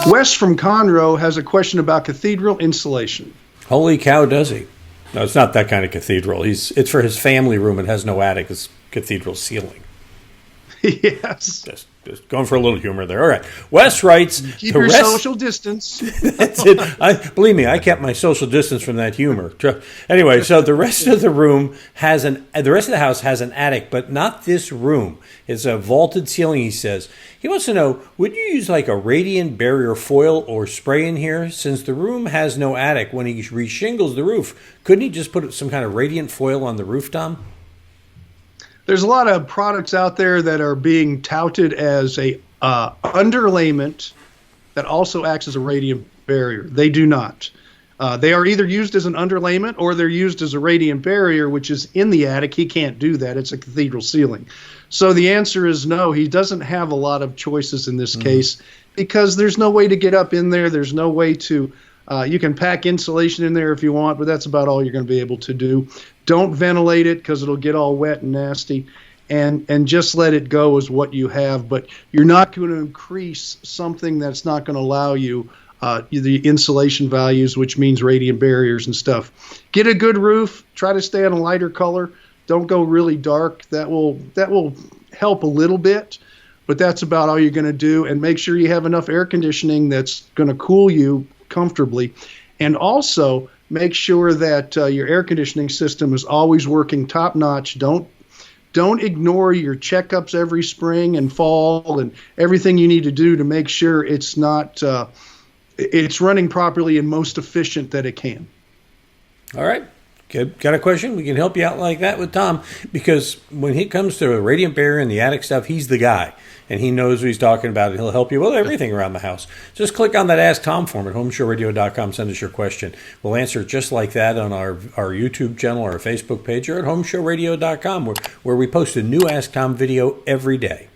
Wes from Conroe has a question about cathedral insulation. Holy cow, does he? No, it's not that kind of cathedral. It's for his family room. It has no attic. It's cathedral ceiling. Yes. Just going for a little humor there. All right. Wes writes... Keep your social distance. That's it. Believe me, I kept my social distance from that humor. Anyway, so the rest of the house has an attic, but not this room. It's a vaulted ceiling, he says. He wants to know, would you use like a radiant barrier foil or spray in here? Since the room has no attic, when he reshingles the roof, couldn't he just put some kind of radiant foil on the roof, Tom? There's a lot of products out there that are being touted as a underlayment that also acts as a radiant barrier. They do not. They are either used as an underlayment or they're used as a radiant barrier, which is in the attic. He can't do that. It's a cathedral ceiling. So the answer is no. He doesn't have a lot of choices in this case because there's no way to get up in there. There's no way to you can pack insulation in there if you want, but that's about all you're going to be able to do. Don't ventilate it because it'll get all wet and nasty, and just let it go as what you have. But you're not going to increase something that's not going to allow you the insulation values, which means radiant barriers and stuff. Get a good roof. Try to stay on a lighter color. Don't go really dark. That will help a little bit, but that's about all you're going to do. And make sure you have enough air conditioning that's going to cool you comfortably, and also make sure that your air conditioning system is always working top notch. Don't ignore your checkups every spring and fall and everything you need to do to make sure it's not it's running properly and most efficient that it can. All right. Got a question? We can help you out like that with Tom, because when it comes to radiant barrier and the attic stuff, he's the guy, and he knows what he's talking about, and he'll help you with everything around the house. Just click on that Ask Tom form at HomeShowRadio.com. Send us your question. We'll answer it just like that on our YouTube channel or our Facebook page or at HomeShowRadio.com, where we post a new Ask Tom video every day.